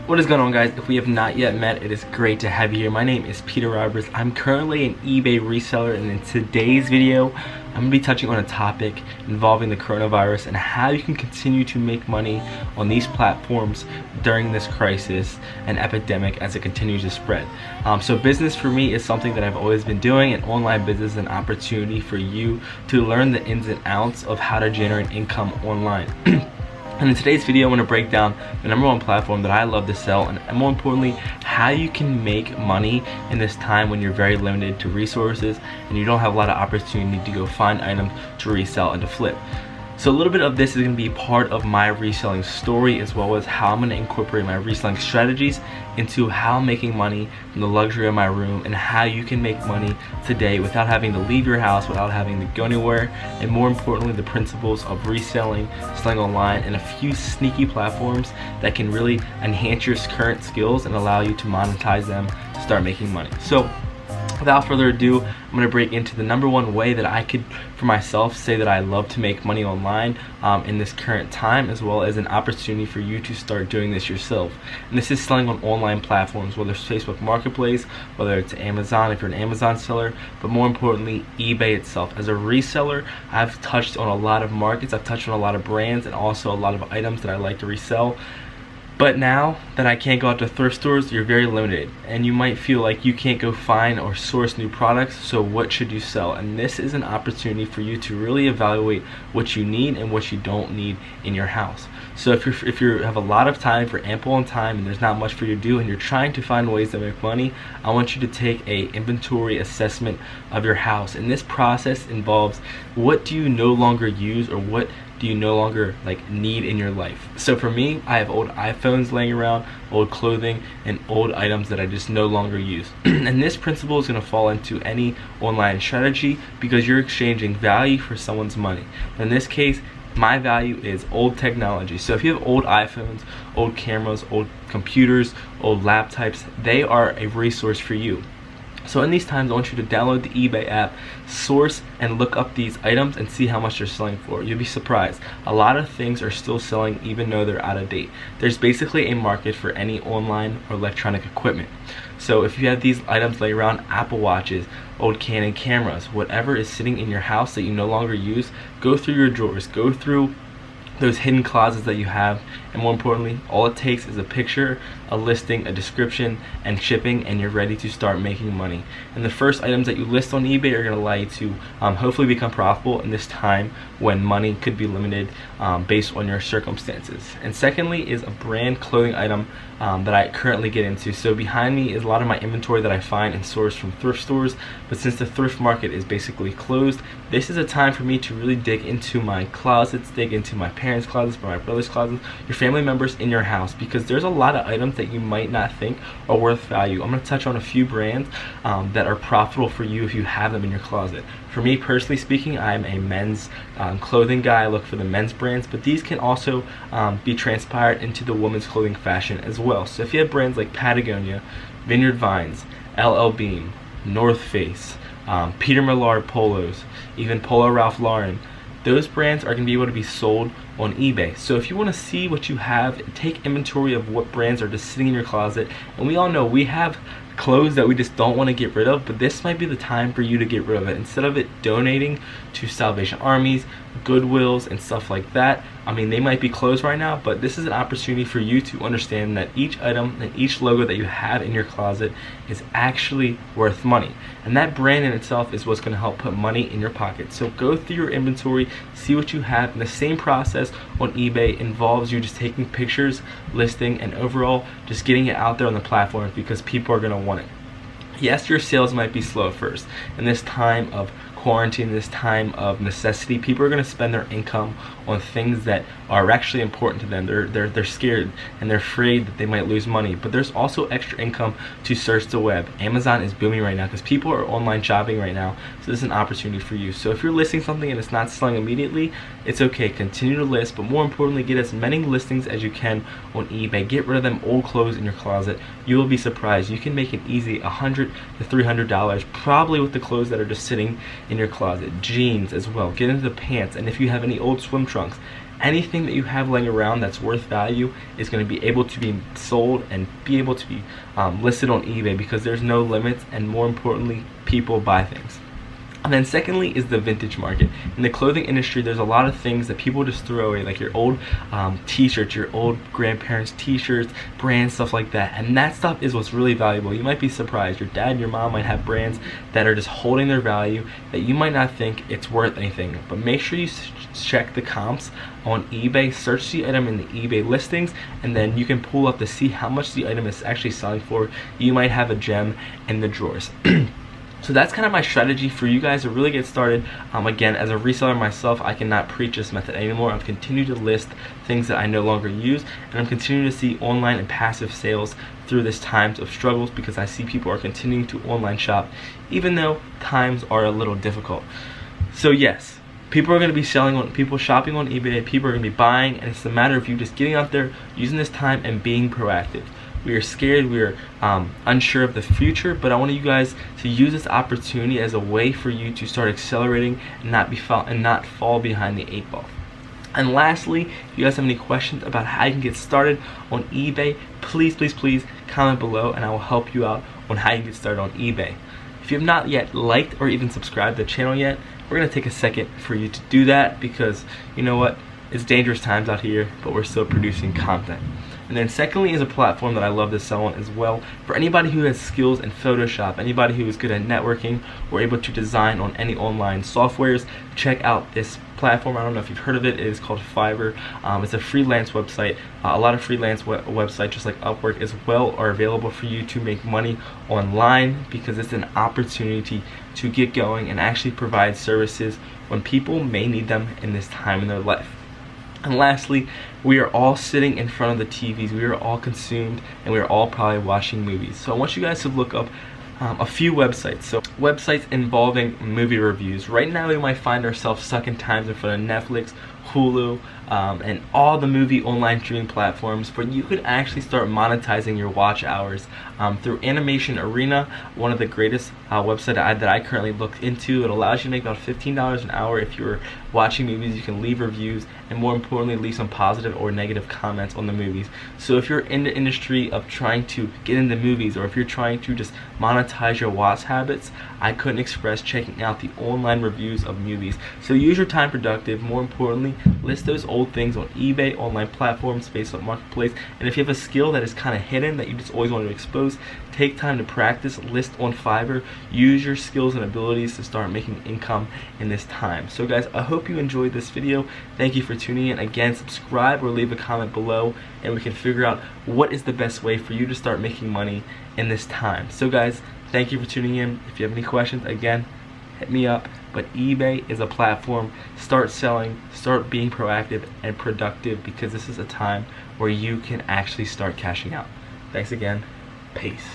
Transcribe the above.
What is going on, guys? If we have not yet met, it is great to have you here. My name is Peter Roberts. I'm currently an eBay reseller, and in today's video I'm going to be touching on a topic involving the coronavirus and how you can continue to make money on these platforms during this crisis and epidemic as it continues to spread. So business for me is something that I've always been doing, and online business is an opportunity for you to learn the ins and outs of how to generate income online. And in today's video, I'm going to break down the #1 platform that I love to sell, and more importantly, how you can make money in this time when you're very limited to resources and you don't have a lot of opportunity to go find items to resell and to flip. So a little bit of this is going to be part of my reselling story, as well as how I'm going to incorporate my reselling strategies into how I'm making money from the luxury of my room, and how you can make money today without having to leave your house, without having to go anywhere, and more importantly, the principles of reselling, selling online, and a few sneaky platforms that can really enhance your current skills and allow you to monetize them to start making money. So without further ado, I'm going to break into the #1 way that I could, for myself, say that I love to make money online in this current time, as well as an opportunity for you to start doing this yourself. And this is selling on online platforms, whether it's Facebook Marketplace, whether it's Amazon if you're an Amazon seller, but more importantly, eBay itself. As a reseller, I've touched on a lot of markets, I've touched on a lot of brands, and also a lot of items that I like to resell. But now that I can't go out to thrift stores, you're very limited, and you might feel like you can't go find or source new products, so what should you sell? And this is an opportunity for you to really evaluate what you need and what you don't need in your house. So if you have a lot of time, for ample on time, and there's not much for you to do, and you're trying to find ways to make money, I want you to take a inventory assessment of your house. And this process involves, what do you no longer use, or what do you no longer need in your life? So for me, I have old iPhones laying around, old clothing, and old items that I just no longer use. And this principle is going to fall into any online strategy, because you're exchanging value for someone's money. In this case, my value is old technology. So if you have old iPhones, old cameras, old computers, old laptops, they are a resource for you. So in these times, I want you to download the eBay app, source and look up these items and see how much they're selling for. You'll be surprised. A lot of things are still selling even though they're out of date. There's basically a market for any online or electronic equipment. So if you have these items laying around, Apple Watches, old Canon cameras, whatever is sitting in your house that you no longer use, go through your drawers, go through those hidden closets that you have, and more importantly, all it takes is a picture, a listing, a description, and shipping, and you're ready to start making money. And the first items that you list on eBay are going to allow you to hopefully become profitable in this time when money could be limited based on your circumstances. And secondly is a brand clothing item that I currently get into. So behind me is a lot of my inventory that I find and source from thrift stores, but since the thrift market is basically closed, this is a time for me to really dig into my closets, dig into my parents' closets, my brother's closets, your family members in your house, because there's a lot of items that you might not think are worth value. I'm going to touch on a few brands that are profitable for you if you have them in your closet. For me personally speaking, I'm a men's clothing guy. I look for the men's brands, but these can also be transpired into the women's clothing fashion as well. So if you have brands like Patagonia, Vineyard Vines, LL Bean, North Face, Peter Millar polos, even Polo Ralph Lauren, those brands are going to be able to be sold on eBay. So if you want to see what you have, take inventory of what brands are just sitting in your closet. And we all know we have clothes that we just don't want to get rid of, but this might be the time for you to get rid of it. Instead of it donating to Salvation Armies, Goodwills, and stuff like that, I mean, they might be closed right now, but this is an opportunity for you to understand that each item and each logo that you have in your closet is actually worth money. And that brand in itself is what's going to help put money in your pocket. So go through your inventory, see what you have, and the same process on eBay involves you just taking pictures, listing, and overall just getting it out there on the platform, because people are going to want it. Yes, your sales might be slow at first. In this time of quarantine, this time of necessity, people are going to spend their income on things that are actually important to them. They're scared and they're afraid that they might lose money. But there's also extra income to search the web. Amazon is booming right now because people are online shopping right now. So this is an opportunity for you. So if you're listing something and it's not selling immediately, it's okay. Continue to list, but more importantly, get as many listings as you can on eBay. Get rid of them old clothes in your closet. You will be surprised. You can make an easy $100 to $300 probably with the clothes that are just sitting in your closet. Jeans as well. Get into the pants, and if you have any old swim trunks, anything that you have laying around that's worth value is going to be able to be sold and be able to be listed on eBay, because there's no limits, and more importantly, people buy things. And then secondly is the vintage market. In the clothing industry, there's a lot of things that people just throw away, like your old t-shirts, your old grandparents' t-shirts, brands, stuff like that. And that stuff is what's really valuable. You might be surprised. Your dad and your mom might have brands that are just holding their value that you might not think it's worth anything. But make sure you check the comps on eBay, search the item in the eBay listings, and then you can pull up to see how much the item is actually selling for. You might have a gem in the drawers. So that's kind of my strategy for you guys to really get started. Again, as a reseller myself, I cannot preach this method anymore. I've continued to list things that I no longer use, and I'm continuing to see online and passive sales through this times of struggles, because I see people are continuing to online shop even though times are a little difficult. So yes, people are going to be shopping on eBay, people are going to be buying, and it's a matter of you just getting out there, using this time, and being proactive. We are scared, we are unsure of the future, but I want you guys to use this opportunity as a way for you to start accelerating and not fall behind the 8 ball. And lastly, if you guys have any questions about how you can get started on eBay, please comment below, and I will help you out on how you can get started on eBay. If you have not yet liked or even subscribed to the channel yet, we're going to take a second for you to do that, because you know what? It's dangerous times out here, but we're still producing content. And then secondly is a platform that I love to sell on as well. For anybody who has skills in Photoshop, anybody who is good at networking or able to design on any online softwares, check out this platform. I don't know if you've heard of it. It is called Fiverr. It's a freelance website. A lot of freelance websites, just like Upwork as well, are available for you to make money online, because it's an opportunity to get going and actually provide services when people may need them in this time in their life. And lastly, we are all sitting in front of the TVs, we are all consumed, and we are all probably watching movies. So I want you guys to look up a few websites. So websites involving movie reviews. Right now we might find ourselves stuck in times in front of Netflix, Hulu, and all the movie online streaming platforms, but you could actually start monetizing your watch hours through Animation Arena, one of the greatest websites that I currently looked into. It allows you to make about $15 an hour if you're watching movies. You can leave reviews, and more importantly, leave some positive or negative comments on the movies. So if you're in the industry of trying to get into movies, or if you're trying to just monetize your watch habits, I couldn't express checking out the online reviews of movies. So use your time productive. More importantly, list those old things on eBay, online platforms, Facebook Marketplace, and if you have a skill that is kind of hidden that you just always want to expose, take time to practice, list on Fiverr, use your skills and abilities to start making income in this time. So guys, I hope you enjoyed this video. Thank you for tuning in. Again, subscribe or leave a comment below, and we can figure out what is the best way for you to start making money in this time. So guys, thank you for tuning in. If you have any questions, again, hit me up. But eBay is a platform. Start selling, start being proactive and productive, because this is a time where you can actually start cashing out. Thanks again. Peace.